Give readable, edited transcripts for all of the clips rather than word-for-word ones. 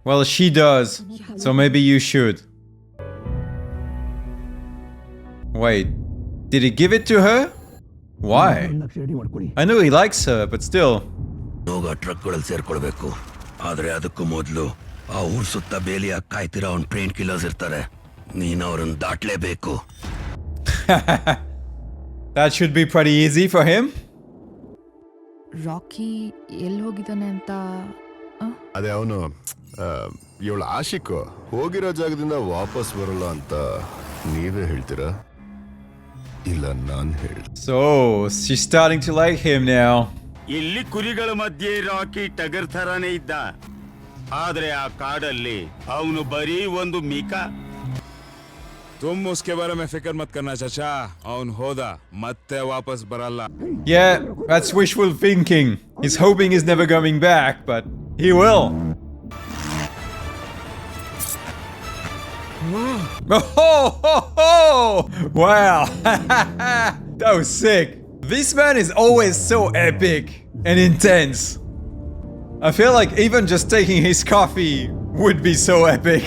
Well, she does. So maybe you should. Wait. Did he give it to her? Why? I know he likes her, but still. ಟ್ರಕ್ಗಳಲ್ಲಿ ಸೇರ್ಕೊಳ್ಬೇಕು ಆದ್ರೆ ಅದಕ್ಕೂ ಮೊದಲು ಆ ಊರ್ ಸುತ್ತ ಬೇಲಿಯ ಕಾಯ್ತಿರೋ ಅವ್ನ್ train killers ಇರ್ತಾರೆ ನೀನ್ ಅವ್ರನ್ನ ದಾಟ್ಲೇಬೇಕು That should be pretty easy for him. Rakhi ಎಲ್ಲಿ ಹೋಗಿದ್ದಾನೆ ಅಂತ ಅದೇ ಅವನು ಇವಳ ಆಶಿಕು ಹೋಗಿರೋ ಜಾಗದಿಂದ ವಾಪಸ್ ಬರಲ್ಲ ಅಂತ ನೀವೇ ಹೇಳ್ತೀರಾ ಇಲ್ಲ ನಾನ್ ಹೇಳಿ So she's starting to like him now. ಇಲ್ಲಿ ಕುರಿಗಳ ಮಧ್ಯೆ ರಾಕಿ ಟಗರ್ ಥರಾನೇ ಇದ್ದ ಆದ್ರೆ ಆ ಕಾಡಲ್ಲಿ ಅವನು ಬರೀ ಒಂದು ಮಿಕ तुम उसके बारे में फिक्र मत करना चाचा ಅವನು ಹೋದ ಮತ್ತೆ ವಾಪಸ್ ಬರಲ್ಲ Yeah, that's wishful thinking. He's hoping he's never coming back, but he will. Oh, wow. That was sick. This man is always so epic and intense. I feel like even just taking his coffee would be so epic.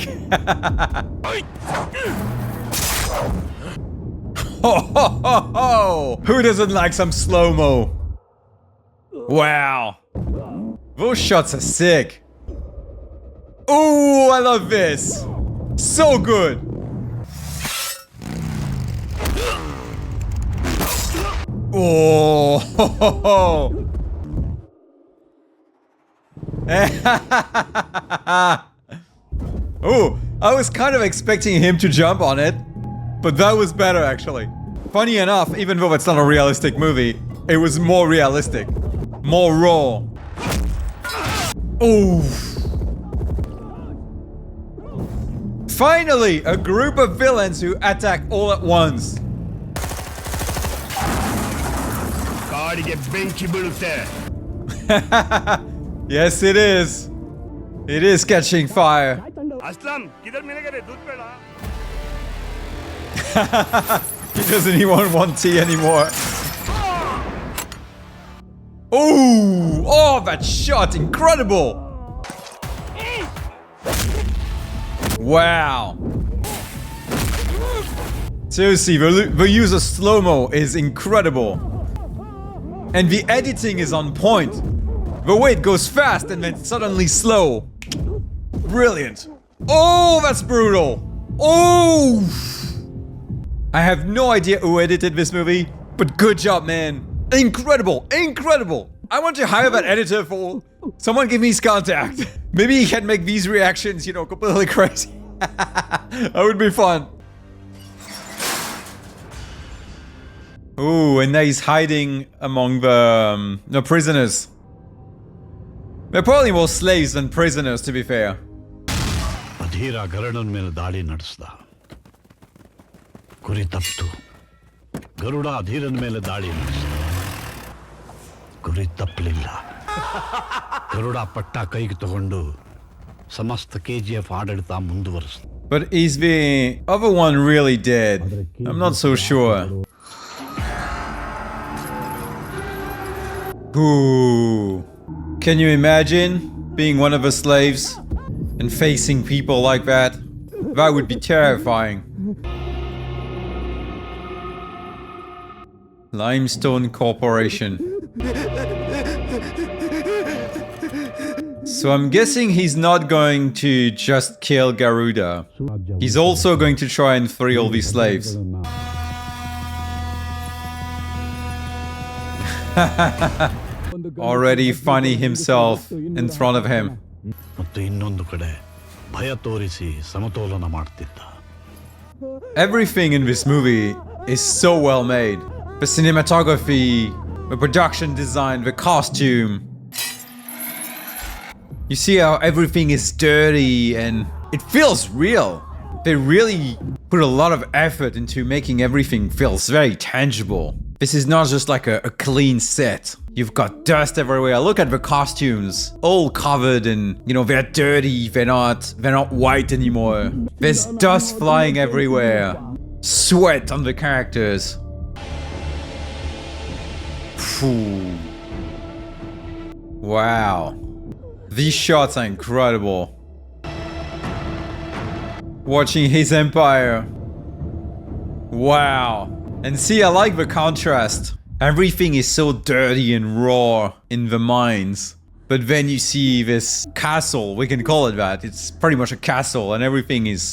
Who doesn't like some slow-mo? Wow. Those shots are sick. Ooh, I love this. So good. Oh. Oh, I was kind of expecting him to jump on it, but that was better actually. Funny enough, even though it's not a realistic movie, it was more realistic. More raw. Oh. Finally, a group of villains who attack all at once. ಕಾಡಿಗೆ ಬೆಂಕಿ ಬೀಳುತ್ತೆ Yes, it is. It is catching fire. Assam ಕಿಧರ್ ಮಿಲೇಗರೆ दूध ಬೇಡ He doesn't even want tea anymore. Oh, that shot, incredible. Wow. Seriously, the use of slow-mo is incredible. And the editing is on point. The way it goes fast and then suddenly slow. Brilliant. Oh, that's brutal. Oh! I have no idea who edited this movie, but good job, man. Incredible, incredible. I want to hire that editor for... Someone give me his contact. Maybe he can make these reactions, you know, completely crazy. That would be fun. Ooh, and now he's hiding among the prisoners. They're probably more slaves than prisoners, to be fair. Adhira ಗರುಡನ ಮೇಲೆ ದಾಳಿ ನಡೆಸ್ದ ಗುರಿ ತಪ್ಪಿತು ಗರುಡ ಅಧೀರನ ಮೇಲೆ ದಾಳಿ ನಡೆಸ್ದ ಗುರಿ ತಪ್ಪಲಿಲ್ಲ ಗರುಡ ಪಟ್ಟ ಕೈಗೆ ತಗೊಂಡು ಸಮಸ್ತ KGF ಆಡಳಿತ ಮುಂದುವರಿಸಿದ But is the other one really dead? I'm not so sure. Ooh. Can you imagine being one of the slaves and facing people like that? That would be terrifying. Limestone Corporation. So I'm guessing he's not going to just kill Garuda. He's also going to try and free all these slaves. Already finding himself in front of him. ಮತ್ತು ಇನ್ನೊಂದು ಕಡೆ ಭಯ ತೋರಿಸಿ ಸಮತೋಲನ ಮಾಡ್ತಿದ್ದ Everything in this movie is so well made. The cinematography, the production design, the costume. You see how everything is dirty and it feels real. They really put a lot of effort into making everything feels very tangible. This is not just like a clean set. You've got dust everywhere. Look at the costumes, all covered in, you know, they're dirty. They're not white anymore. There's dust flying everywhere. Sweat on the characters. Phew. Wow. These shots are incredible. watching his empire. Wow. And see, I like the contrast. Everything is so dirty and raw in the mines. But then you see this castle, we can call it that. It's pretty much a castle and everything is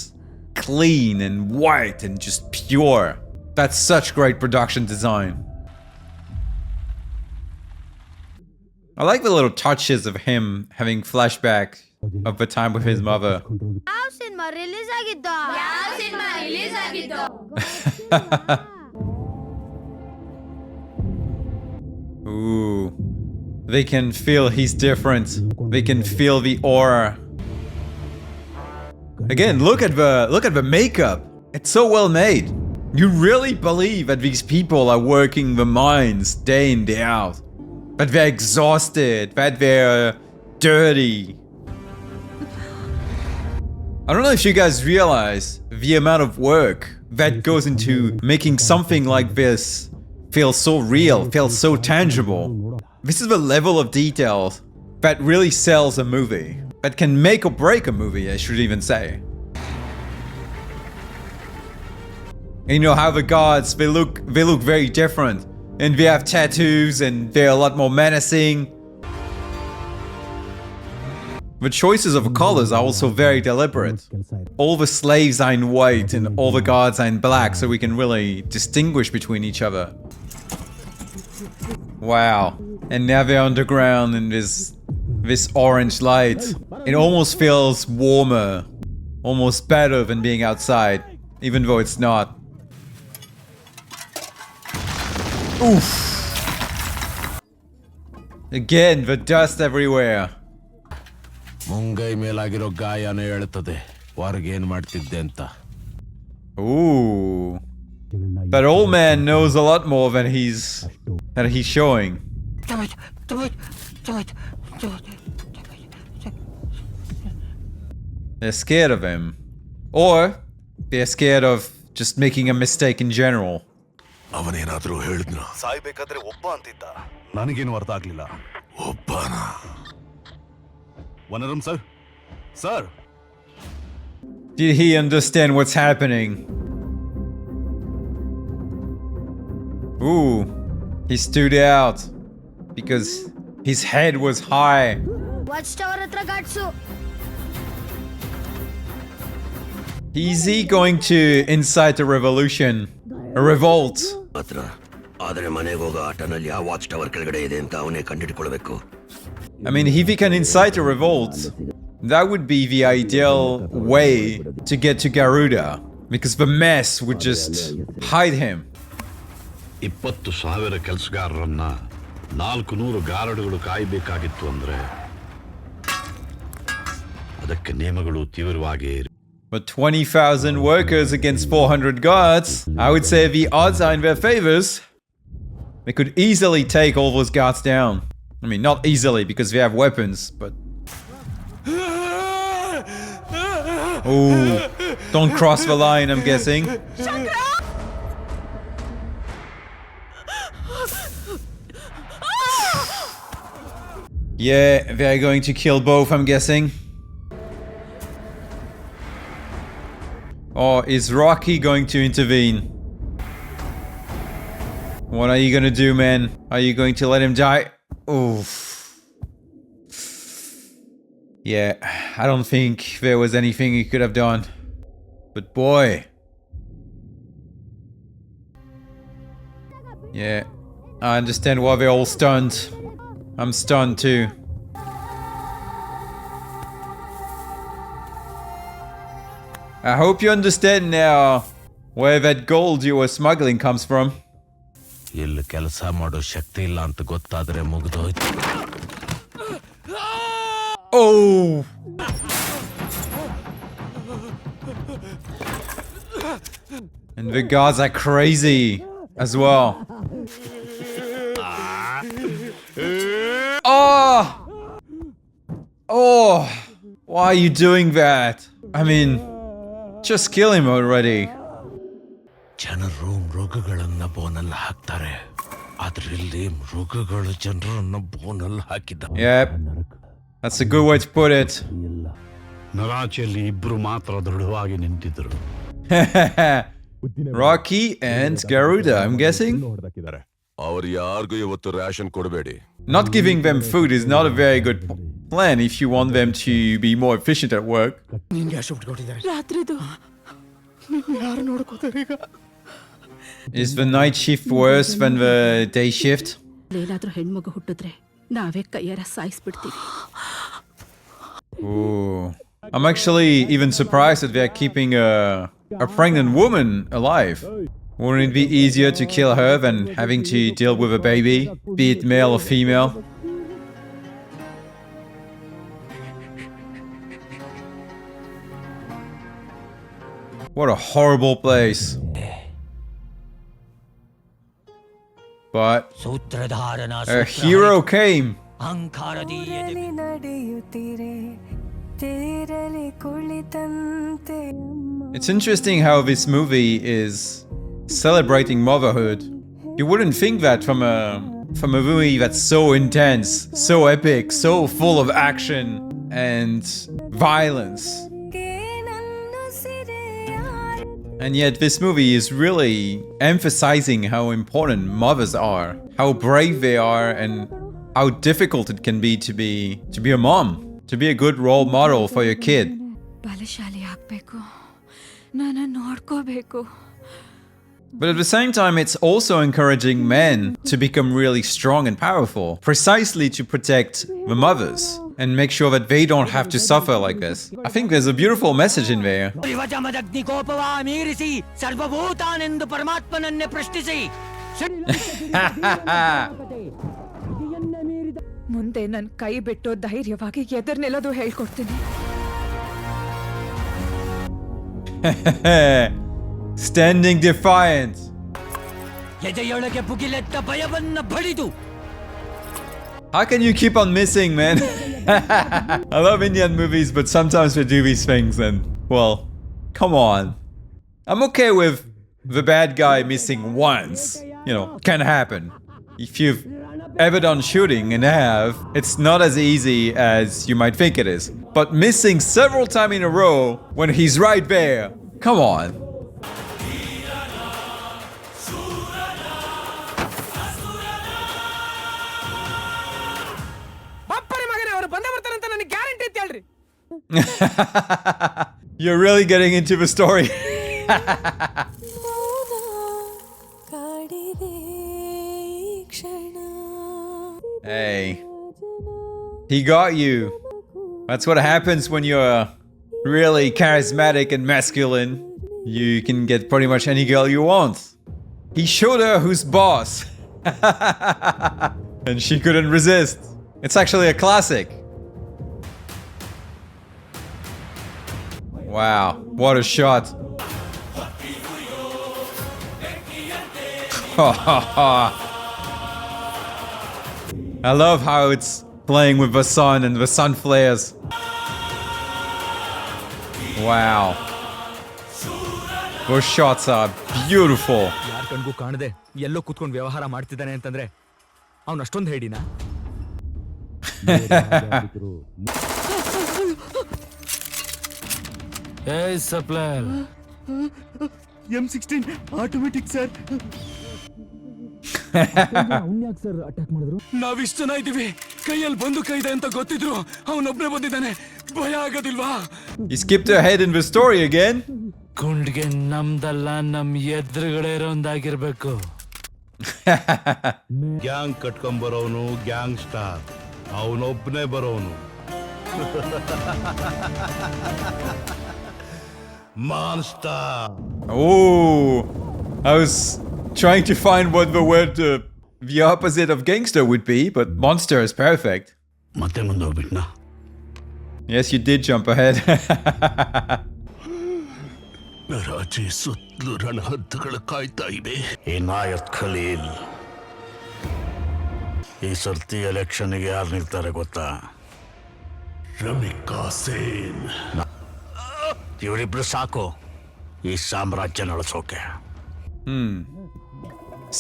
clean and white and just pure. That's such great production design. I like the little touches of him having flashback of the time with his mother. Ooh. They can feel he's different. They can feel the aura. Again, look at the makeup. It's so well made. You really believe that these people are working the mines day in, day out. That they're exhausted, that they're dirty. I don't know if you guys realize the amount of work that goes into making something like this feel so real, feel so tangible. This is the level of detail that really sells a movie. That can make or break a movie, I should even say. And you know how the gods, they look very different. And they have tattoos and they're a lot more menacing. The choices of colors are also very deliberate. All the slaves are in white and all the gods are in black, so we can really distinguish between each other. Wow. And now they're underground in this orange light. It almost feels warmer, almost better than being outside, even though it's not. Oof. Again, the dust everywhere. ಮುಂಗೈ ಮೇಲಾಗಿರೋ ಗಾಯನ ಹೇಳ್ತದೆ ಹೊರಗೇನ್ ಮಾಡ್ತಿದ್ದೆ ಅಂತ. Ooh. That old man knows a lot more than he's showing. They're scared of him. Or they're scared of just making a mistake in general. ಅವನೇನಾದ್ರೂ ಹೇಳಿದ್ನ? ಸಾಯ್ಬೇಕಾದ್ರೆ ಒಬ್ಬ ಅಂತಿದ್ದ. ನನಗೇನು ಅರ್ಥ ಆಗ್ಲಿಲ್ಲ. ಒಬ್ಬನ. ವನರಂ sir, sir. Did he understand what's happening? Ooh, he stood out because his head was high. Watchtower hatra gatsu. Is he going to incite a revolution? A revolt? ಮಾತ್ರ ಆದ್ರೆ ಮನೆಗೆ ಹೋಗೋ ಆಟನಲ್ಲಿ ಆ ವಾಚ್ ಟವರ್ ಕೆಳಗಡೆ ಇದೆ ಅಂತ ಅವನೇ ಕಂಡಿಡ್ಕೊಳ್ಬೇಕು. I mean, if he can incite a revolt, that would be the ideal way to get to Garuda, because the mess would just hide him. 20,000 ಕೆಲಸಗಾರರನ್ನ 400 ಗಾರ್ಡ್ಗಳು ಕಾಯಬೇಕಾಗಿತ್ತು ಅಂದ್ರೆ ಅದಕ್ಕೆ ನಿಯಮಗಳು ತೀವ್ರವಾಗಿ. But 20,000 workers against 400 guards, I would say the odds are in their favors. They could easily take all those guards down. I mean, not easily because they have weapons, but... Ooh, don't cross the line, I'm guessing. Yeah, they're going to kill both, I'm guessing. Or is Rocky going to intervene? What are you gonna do, man? Are you going to let him die? Oof. Yeah, I don't think there was anything he could have done. But boy. Yeah, I understand why they're all stunned. I'm stunned too. I hope you understand now where that gold you were smuggling comes from. ಇಲ್ಲಿ ಕೆಲಸ ಮಾಡೋ ಶಕ್ತಿ ಇಲ್ಲ ಅಂತ ಗೊತ್ತಾದ್ರೆ ಮುಗಿದೋಯ್ತು. Oh! And the guards are crazy as well. Oh! Oh! Why are you doing that? I mean, just kill him already. ಜನರು ಮೃಗಗಳನ್ನ ಬೋನಲ್ಲಿ ಹಾಕ್ತಾರೆ, ಆದ್ರೆ ಇಲ್ಲಿ ಮೃಗಗಳು ಜನರನ್ನ ಬೋನಲ್ಲಿ ಹಾಕಿದ. Yep, that's a good way to put it. ನರಾಚಿಯಲ್ಲಿ ಇಬ್ರು ಮಾತ್ರ ದೃಢವಾಗಿ ನಿಂತಿದ್ರು. Rocky and Garuda, I'm guessing? ಅವ್ರು ಯಾರಿಗೂ ಇವತ್ತು ರೇಷನ್ ಕೊಡಬೇಡಿ. Not giving them food is not a very good plan if you want them to be more efficient at work. Is the night shift worse than the day shift? ಏನಾದ್ರೂ ಹೆಣ್ಮಗು ಹುಟ್ಟಿದ್ರೆ ನಾವೇ ಕೈಯಾರ ಸಾಯಿಸ್ಬಿಡ್ತೀವಿ. Ooh. I'm actually even surprised that they're keeping a pregnant woman alive. Wouldn't it be easier to kill her than having to deal with a baby, be it male or female? What a horrible place. But a hero came. It's interesting how this movie is celebrating motherhood. You wouldn't think that from a movie that's so intense, so epic, so full of action and violence. And yet this movie is really emphasizing how important mothers are, how brave they are, and how difficult it can be to be a mom, to be a good role model for your kid. ಬಲಶಾಲಿ ಆಗ್ಬೇಕು, ನಾನು ನೋಡ್ಕೋಬೇಕು. But at the same time, it's also encouraging men to become really strong and powerful, precisely to protect the mothers and make sure that they don't have to suffer like this. I think there's a beautiful message in there. ಮುಂದೆ ನನ್ನ ಕೈ ಬಿಟ್ಟು ಧೈರ್ಯವಾಗಿ ಎದುರು ನಿಲ್ಲೋದು ಹೇಳ್ಕೊಡ್ತೀನಿ. Standing defiant. How can you keep on missing, man? I love Indian movies, but sometimes they do these things and, well, come on. I'm okay with the bad guy missing once. You know, can happen. If you've ever done shooting and have, it's not as easy as you might think it is. But missing several times in a row when he's right there, come on. You're really getting into the story. Hey, he got you. That's what happens when you're really charismatic and masculine. You can get pretty much any girl you want. He showed her who's boss. And she couldn't resist. It's actually a classic. Wow, what a shot. I love how it's playing with the sun and the sun flares. Wow. Those shots are beautiful. ಯಾರ ಕಣ್ಗೂ ಕಾಣದೆ ಎಲ್ಲೋ ಕೂತ್ಕೊಂಡು ವ್ಯವಹಾರ ಮಾಡ್ತಿದ್ದಾನೆ ಅಂತಂದ್ರೆ ಅವನು ಅಷ್ಟೊಂದು ಹೇಳಿನಾ? Hey, supplier. M16 automatic sir. ನಾವಿಷ್ಟು ಜನ ಇದ್ದೀವಿ, ಕೈಯಲ್ಲಿ ಬಂದೂಕ ಇದೆ ಅಂತ ಗೊತ್ತಿದ್ರು ಅವನೊಬ್ಬನೇ ಬಂದಿದ್ದಾನೆ. ಭಯ ಆಗೋದಿಲ್ವಾ? He skipped ahead in the story again. ಗುಂಡ್ಗೆ ನಮ್ದಲ್ಲ, ನಮ್ ಎದುರುಗಡೆ ಇರೋಂದಾಗಿರ್ಬೇಕು. ಗ್ಯಾಂಗ್ ಕಟ್ಕೊಂಬರೋನು ಗ್ಯಾಂಗ್ ಸ್ಟಾರ್, ಅವನೊಬ್ಬನೇ ಬರೋನು monster. Oh, I was trying to find what the word the opposite of gangster would be, but monster is perfect. ಮತ್ತೆ ಮುಂದೆ ಹೋಗ್ಬಿಟ್ನಾ? Yes, you did jump ahead. ರಾಜಿ ಸುತ್ತಲೂ ರಣಹದ್ದುಗಳು ಕಾಯ್ತಾ ಇವೆ. ಇನಾಯತ್ ಖಲೀಲ್, ಈ ಸರ್ತಿ ಎಲೆಕ್ಷನ್ಗೆ ಯಾರು ನಿಲ್ತಾರೆ ಗೊತ್ತಾ? ರಮಿಕಾ ಸೇನ್. ಇವರಿಬ್ರು ಸಾಕು ಈ ಸಾಮ್ರಾಜ್ಯ ನಡೆಸೋಕೆ.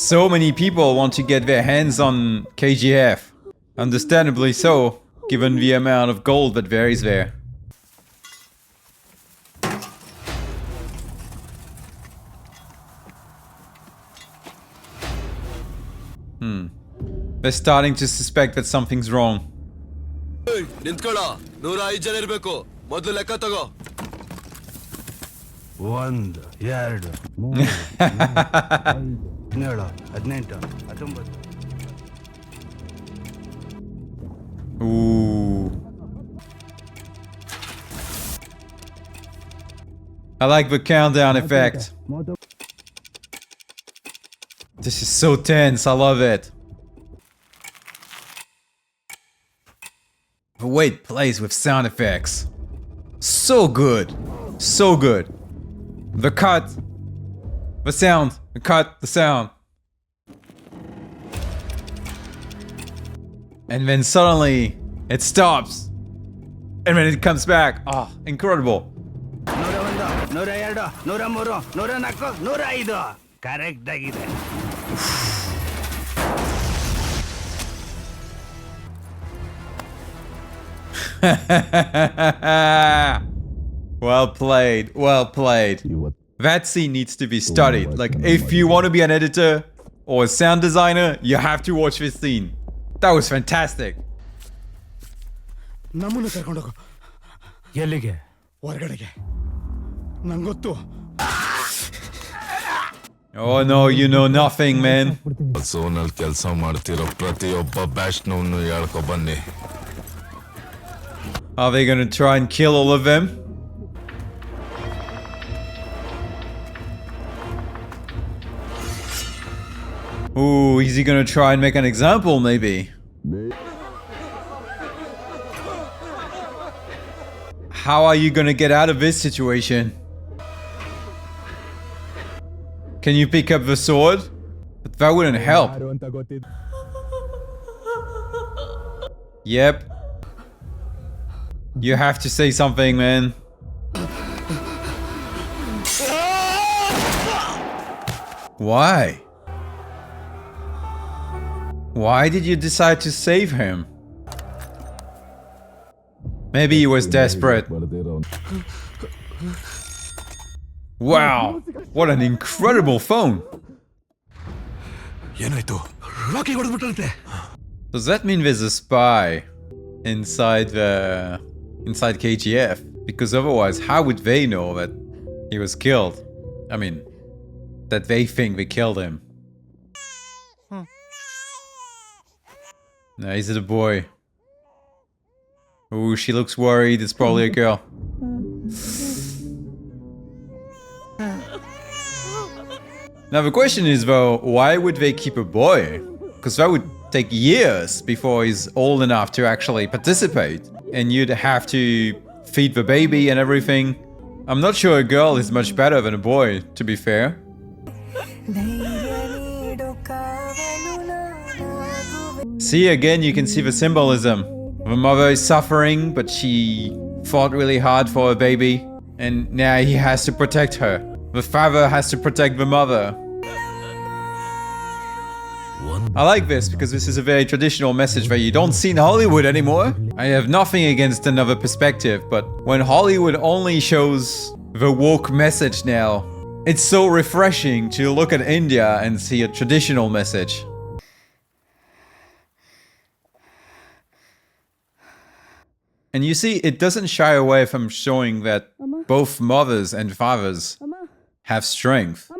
So many people want to get their hands on KGF. Understandably so, given the amount of gold that varies there. They're starting to suspect that something's wrong. ನಿಂತ್ಕೊಳ್ಳ 105 ಜನ ಇರ್ಬೇಕು ಮೊದಲು ಲೆಕ್ಕ ತಗೋ 1 2 3 17 18 19 Ooh. I like the countdown effect. This is so tense, I love it. The way it plays with sound effects. So good. So good. The cut. The sound. The cut. The sound. And then suddenly it stops. And then it comes back. Oh, incredible. 101 102 103 104 105 correct ಆಗಿದೆ Well played. Well played. That scene needs to be studied. Like, if you want to be an editor or a sound designer, you have to watch this scene. That was fantastic. ನಮ್ಮನ್ನು ಕರ್ಕೊಂಡೋಗು ಎಲ್ಲಿಗೆ ಹೊರಗಡೆಗೆ ನಂಗೊತ್ತು Oh no, you know nothing, man. ಸೋನಲ್ಲಿ ಕೆಲಸ ಮಾಡ್ತಿರೋ ಪ್ರತಿಯೊಬ್ಬ ಬ್ಯಾಚ್ನವನು ಹೇಳ್ಕೊ ಬನ್ನಿ Are they gonna try and kill all of them? Ooh, is he gonna try and make an example, maybe? How are you gonna get out of this situation? Can you pick up the sword? But that wouldn't help. Yep. You have to say something, man. Why? Why did you decide to save him? Maybe he was desperate. Wow, what an incredible phone. ಏನಾಯ್ತು rakhi ಹೊಡೆದ್ಬಿಟ್ಟಂತೆ Does that mean there's a spy inside KGF? Because otherwise, how would they know that he was killed? I mean, that they think they killed him. No, is it a boy? Ooh, she looks worried. It's probably a girl. Now the question is though, why would they keep a boy? Because that would take years before he's old enough to actually participate. And you'd have to feed the baby and everything. I'm not sure a girl is much better than a boy, to be fair. See, again, you can see the symbolism. The mother is suffering, but she fought really hard for her baby. And now he has to protect her. The father has to protect the mother. I like this because this is a very traditional message that you don't see in Hollywood anymore. I have nothing against another perspective, but when Hollywood only shows the woke message now, it's so refreshing to look at India and see a traditional message. And you see, it doesn't shy away from showing that both mothers and fathers have strength.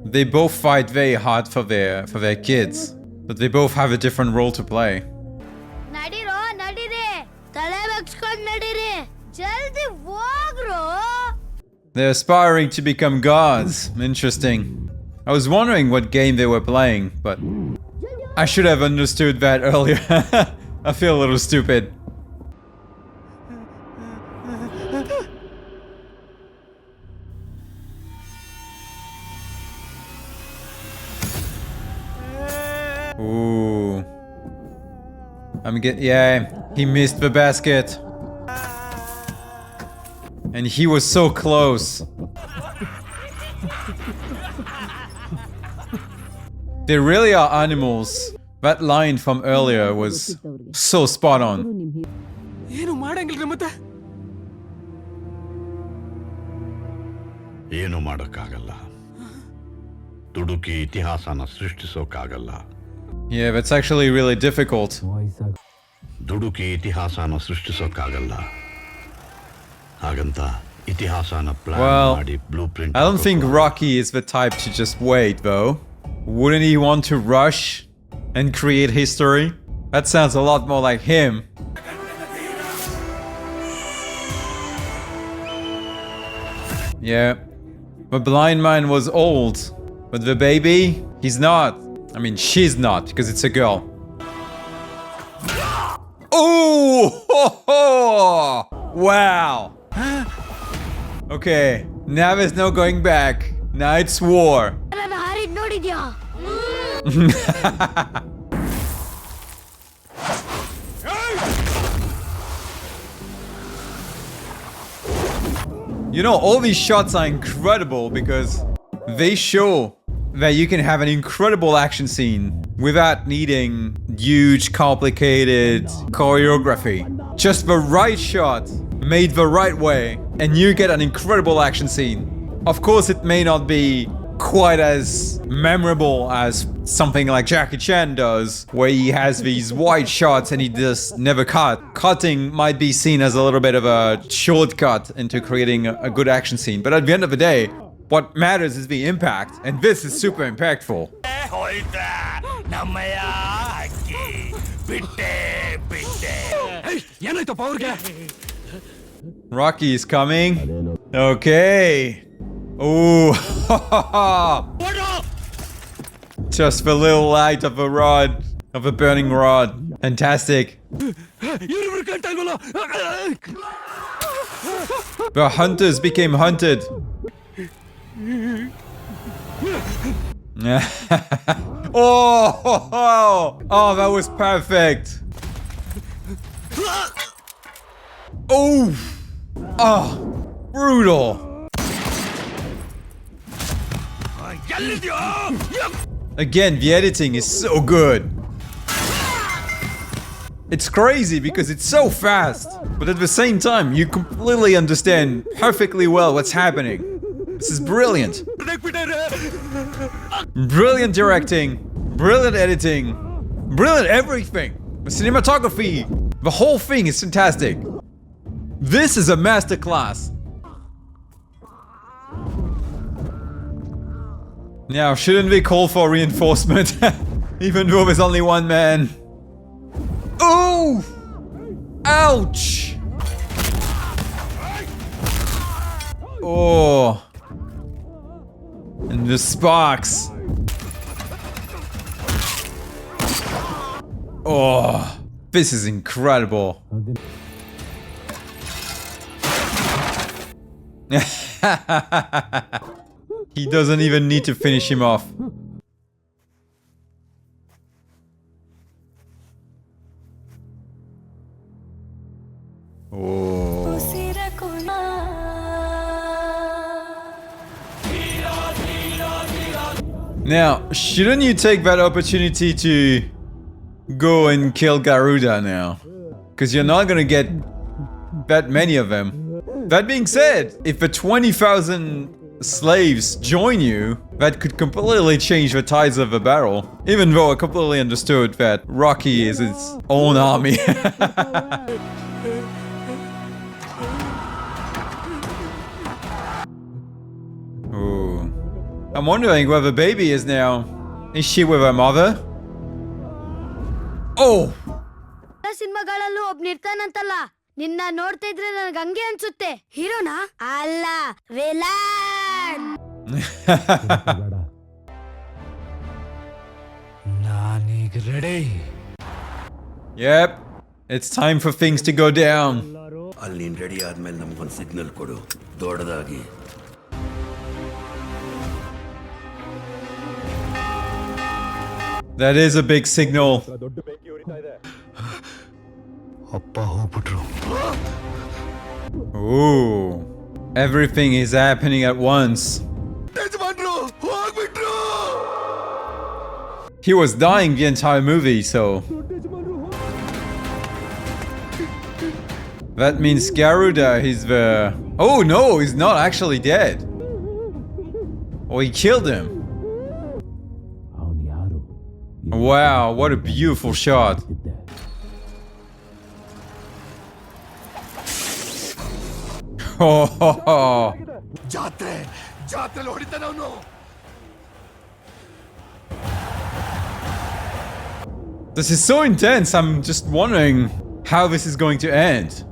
They both fight very hard for their kids, but they both have a different role to play. ನಡಿರೋ ನಡಿರಿ ತಲೆ ಬಗ್ಸ್ಕೊಂಡ್ ನಡಿರಿ ಜಲ್ದಿ ಹೋಗ್ರೋ They're aspiring to become gods. Interesting. I was wondering what game they were playing, but I should have understood that earlier. I feel a little stupid. Ooh. Yeah, he missed the basket. And he was so close. They really are animals. That line from earlier was so spot on. ಏನು ಮಾಡಂಗಿಲ್ರಿ ಮತ್ತೆ ಏನು ಮಾಡೋಕ್ಕಾಗಲ್ಲ. ದುಡುಕಿ ಇತಿಹಾಸನ ಸೃಷ್ಟಿಸೋಕ್ಕಾಗಲ್ಲ. Yeah, that's actually really difficult. ದುಡುಕಿ ಇತಿಹಾಸನ ಸೃಷ್ಟಿಸೋಕ್ಕಾಗಲ್ಲ. ಹಾಗಂತ ಇತಿಹಾಸನ plan Well, ಮಾಡಿ blue print I don't think Rocky is the type to just wait, though. Wouldn't he want to rush and create history? That sounds a lot more like him. Yeah. The blind man was old, but the baby, he's not. I mean, she's not, because it's a girl. Oh! Ho, ho! Wow! Okay, now there's no going back. Now it's war. ನಾನು ಹಾರಿದ್ ನೋಡಿದ್ಯಾ? You know, all these shots are incredible because they show that you can have an incredible action scene without needing huge, complicated choreography. Just the right shot, made the right way, and you get an incredible action scene. Of course, it may not be quite as memorable as something like Jackie Chan does, where he has these wide shots and he just never cut. Cutting might be seen as a little bit of a shortcut into creating a good action scene, but at the end of the day, what matters is the impact, and this is super impactful. ಏನಾಯ್ತಪ್ಪ ಅವ್ರಿಗೆ? Rocky is coming. Okay. Ooh. Just the little light of a rod, of a burning rod. Fantastic. ಇವ್ರಿಬ್ರು ಕಾಣ್ತಾ ಇಲ್ವಲ್ಲ? The hunters became hunted. Oh, that was perfect. Oh, brutal. Again, the editing is so good. It's crazy because it's so fast, but at the same time, you completely understand perfectly well what's happening. This is brilliant. Brilliant directing, brilliant editing, brilliant everything. The cinematography, the whole thing is fantastic. This is a masterclass. Now, shouldn't we call for reinforcement? Even though there's only one man. Ooh! Ouch! Oh. And the sparks. Oh. This is incredible. He doesn't even need to finish him off. Oh. Now, shouldn't you take that opportunity to go and kill Garuda now? Because you're not gonna get that many of them. That being said, if the 20,000 slaves join you, that could completely change the tides of the battle. Even though I completely understood that Rocky is its own army. Ooh. I'm wondering where the baby is now. Is she with her mother? Oh! ಸಿನಿಮಾಗಳಲ್ಲೂ ಒಬ್ನಿರ್ತಾನಂತಲ್ಲ, ನಿನ್ನ ನೋಡ್ತಾ ಇದ್ರೆ ನನಗೆ ಹಂಗೆ ಅನ್ಸುತ್ತೆ. ಹೀರೋನಾ? ಅಲ್ಲ, villain. ನಾನೀಗ ready. Yep, it's time for things to go down. ಅಲ್ಲಿ ನೀನ್ ರೆಡಿ ಆದ್ಮೇಲೆ ನಮ್ಗೊಂದು ಸಿಗ್ನಲ್ ಕೊಡು, ದೊಡ್ಡದಾಗಿ. That is a big signal. ಅಪ್ಪ ಹೋಗ್ಬಿಟ್ರು. Ooh. Everything is happening at once. He was dying the entire movie, so... That means Garuda, he's the... Oh no, he's not actually dead. Oh, he killed him. Wow, what a beautiful shot. Oh, this is so intense. I'm just wondering how this is going to end.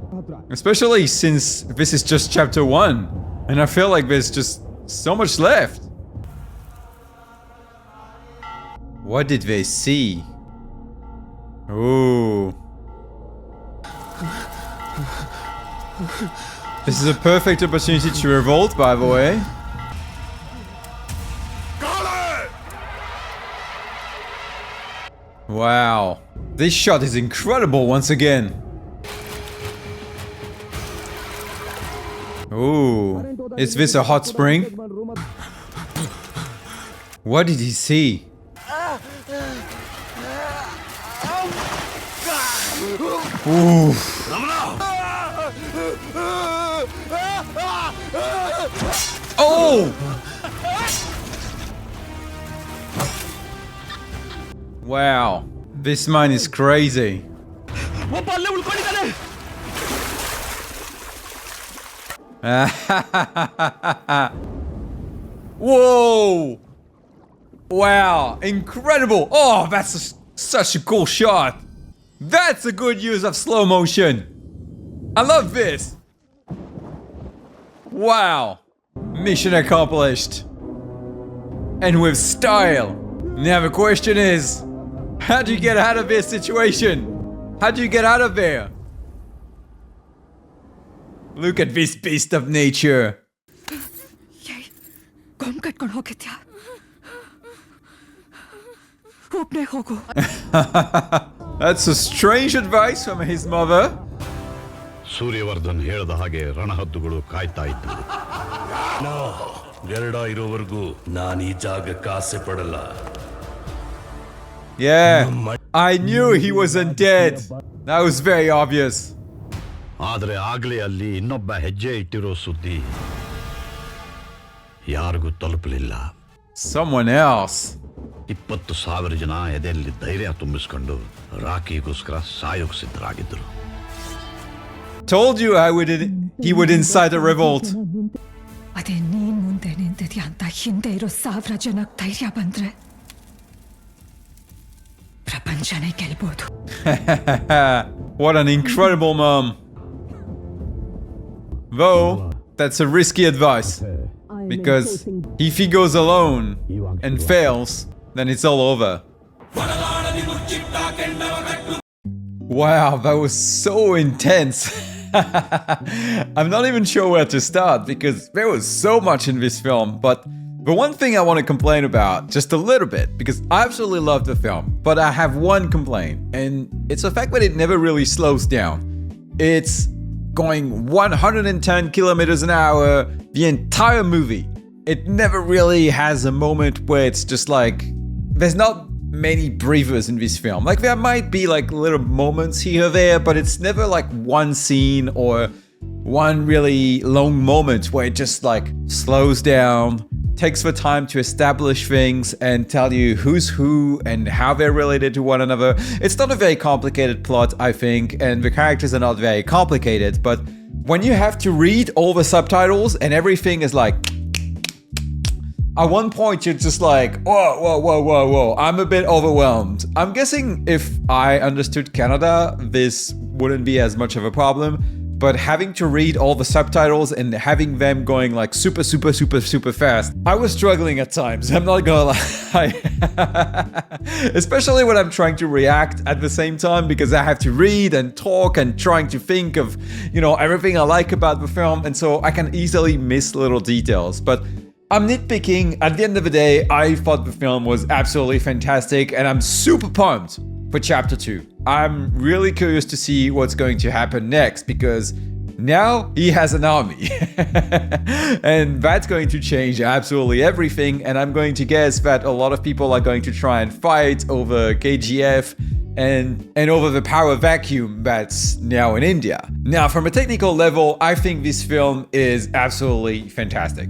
Especially since this is just chapter 1. And I feel like there's just so much left. What did they see? Ooh. This is a perfect opportunity to revolt, by the way. Wow. This shot is incredible once again. Ooh. Is this a hot spring? What did he see? Ooh. Oh! Wow. This man is crazy. Whoa! Wow, incredible! Oh, that's such a cool shot. That's a good use of slow motion. I love this. Wow. Mission accomplished. And with style. Now the question is, how do you get out of this situation? How do you get out of there? Look at this beast of nature. That's a strange advice from his mother. ಸೂರ್ಯವರ್ಧನ್ ಹೇಳ್ದ ಹಾಗೆ ರಣಹದ್ದುಗಳು ಕಾಯ್ತಾ ಇದ್ದವು. ಗರುಡ ಇರೋವರೆಗೂ ನಾನು ಈ ಜಾಗಕ್ಕೆ ಆಸೆ ಪಡಲ್ಲ. Yeah, I knew he wasn't dead. That was very obvious. ಆದರೆ ಆಗ್ಲೇ ಅಲ್ಲಿ ಇನ್ನೊಬ್ಬ ಹೆಜ್ಜೆ ಇಟ್ಟಿರೋ ಸುದ್ದಿ ಯಾರಿಗೂ ತಲುಪಲಿಲ್ಲ. Someone else. 20,000 ಜನ ಎದೆಯಲ್ಲಿ ಧೈರ್ಯ ತುಂಬಿಸ್ಕೊಂಡು ರಾಖಿಗೋಸ್ಕರ ಸಾಯೋಕ್ ಸಿದ್ಧರಾಗಿದ್ದರು. Told you he would incite a revolt. ಅದೇ ನೀನ್ ಮುಂದೆ ನಿಂತಿದ್ಯಾ ಅಂತ ಹಿಂದೆ ಇರೋ 1,000 ಜನಕ್ಕೆ ಧೈರ್ಯ ಬಂದ್ರೆ ಪ್ರಪಂಚನೇ ಗೆಲ್ಬಹುದು. What an incredible mom. Though, that's a risky advice. Because if he goes alone and fails, then it's all over. Wow, that was so intense. I'm not even sure where to start because there was so much in this film. But the one thing I want to complain about, just a little bit, because I absolutely love the film, but I have one complaint, and it's the fact that it never really slows down. It's going 110 kilometers an hour the entire movie. It never really has a moment where it's just like, there's not many breathers in this film. Like there might be like little moments here or there, but it's never like one scene or one really long moment where it just like slows down, takes the time to establish things and tell you who's who and how they're related to one another. It's not a very complicated plot, I think, and the characters are not very complicated, but when you have to read all the subtitles and everything is like, at one point you're just like, whoa, I'm a bit overwhelmed. I'm guessing if I understood Kannada, this wouldn't be as much of a problem, but having to read all the subtitles and having them going like super fast, I was struggling at times, I'm not gonna lie. Especially when I'm trying to react at the same time, because I have to read and talk and trying to think of, everything I like about the film, and so I can easily miss little details. But I'm nitpicking. At the end of the day, I thought the film was absolutely fantastic, and I'm super pumped for Chapter 2. I'm really curious to see what's going to happen next, because now he has an army. And that's going to change absolutely everything, and I'm going to guess that a lot of people are going to try and fight over KGF and over the power vacuum that's now in India. Now, from a technical level, I think this film is absolutely fantastic.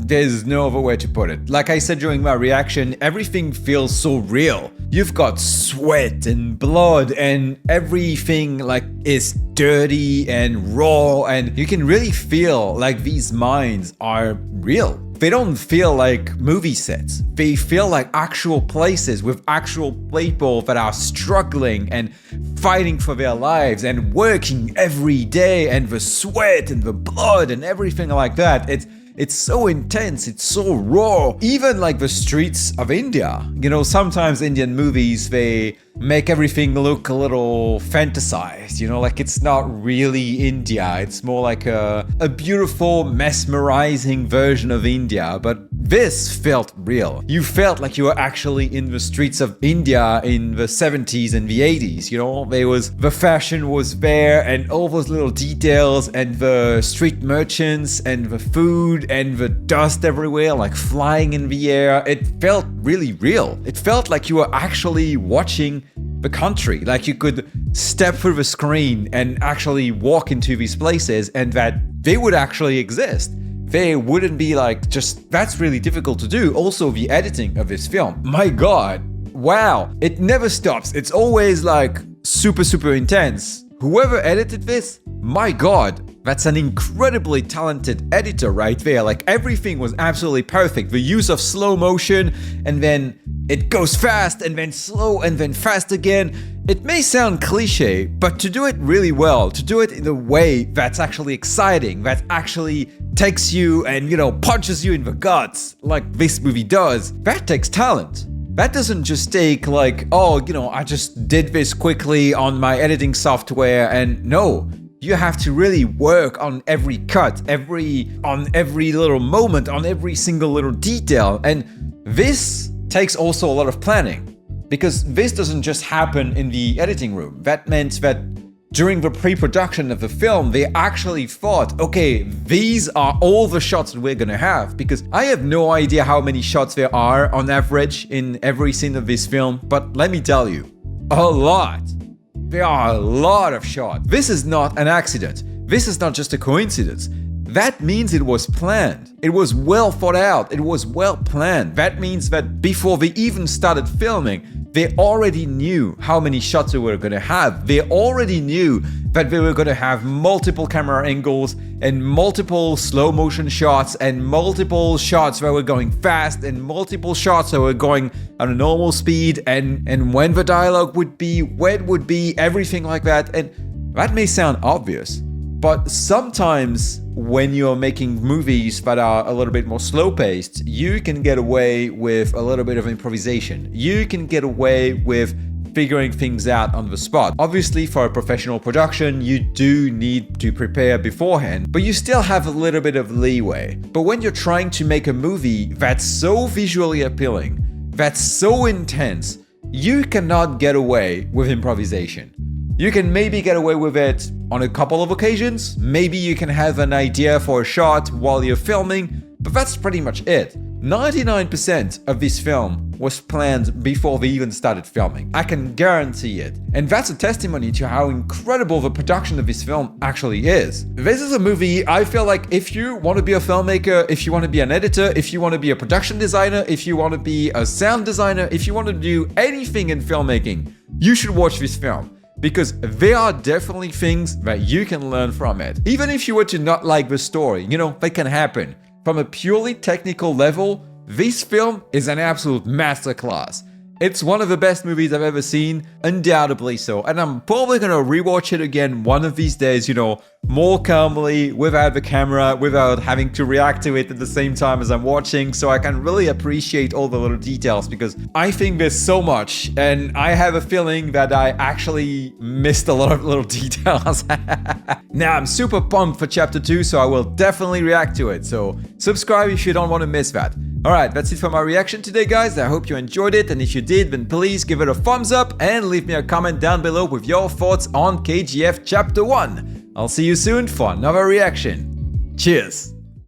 There's no other way to put it. Like I said during my reaction, everything feels so real. You've got sweat and blood and everything like is dirty and raw, and you can really feel like these mines are real. They don't feel like movie sets. They feel like actual places with actual people that are struggling and fighting for their lives and working every day, and the sweat and the blood and everything like that. It's so intense, it's so raw. Even like the streets of India. You know, sometimes Indian movies, they make everything look a little fantasized, you know, like it's not really India. It's more like a beautiful, mesmerizing version of India. But this felt real. You felt like you were actually in the streets of India in the 70s and the 80s, you know? The fashion was there, and all those little details, and the street merchants, and the food, and the dust everywhere, like flying in the air. It felt really real. It felt like you were actually watching the country, like you could step through the screen and actually walk into these places, and that they would actually exist. They wouldn't be like just, that's really difficult to do. Also, the editing of this film, my god, wow, it never stops. It's always like super intense. Whoever edited this, my god, that's an incredibly talented editor right there. Like everything was absolutely perfect. The use of slow motion, and then it goes fast and then slow and then fast again. It may sound cliche, but to do it really well, to do it in a way that's actually exciting, that actually takes you and, you know, punches you in the guts like this movie does, that takes talent. That doesn't just take like, oh, you know, I just did this quickly on my editing software, and no. You have to really work on every cut, on every little moment, on every single little detail. And this takes also a lot of planning, because this doesn't just happen in the editing room. That meant that during the pre-production of the film, they actually thought, okay, these are all the shots that we're gonna have, because I have no idea how many shots there are on average in every scene of this film, but let me tell you, a lot. There are a lot of shots. This is not an accident. This is not just a coincidence. That means it was planned. It was well thought out. It was well planned. That means that before they even started filming, they already knew how many shots they were going to have. They already knew that they were going to have multiple camera angles and multiple slow motion shots and multiple shots that were going fast and multiple shots that were going at a normal speed, and when the dialogue would be, where it would be, everything like that. And that may sound obvious, but sometimes when you're making movies that are a little bit more slow-paced, you can get away with a little bit of improvisation. You can get away with figuring things out on the spot. Obviously, for a professional production, you do need to prepare beforehand, but you still have a little bit of leeway. But when you're trying to make a movie that's so visually appealing, that's so intense, you cannot get away with improvisation. You can maybe get away with it on a couple of occasions. Maybe you can have an idea for a shot while you're filming, but that's pretty much it. 99% of this film was planned before they even started filming. I can guarantee it. And that's a testimony to how incredible the production of this film actually is. This is a movie, I feel like if you want to be a filmmaker, if you want to be an editor, if you want to be a production designer, if you want to be a sound designer, if you want to do anything in filmmaking, you should watch this film. Because there are definitely things that you can learn from it. Even if you were to not like the story, you know, that can happen. From a purely technical level, this film is an absolute masterclass. It's one of the best movies I've ever seen, undoubtedly so. And I'm probably gonna rewatch it again one of these days, you know, more calmly, without the camera, without having to react to it at the same time as I'm watching, so I can really appreciate all the little details, because I think there's so much, and I have a feeling that I actually missed a lot of little details. Now, I'm super pumped for Chapter 2, so I will definitely react to it, so subscribe if you don't want to miss that. Alright, that's it for my reaction today, guys. I hope you enjoyed it, and if you did, then please give it a thumbs up and leave me a comment down below with your thoughts on KGF Chapter 1. I'll see you soon for another reaction. Cheers!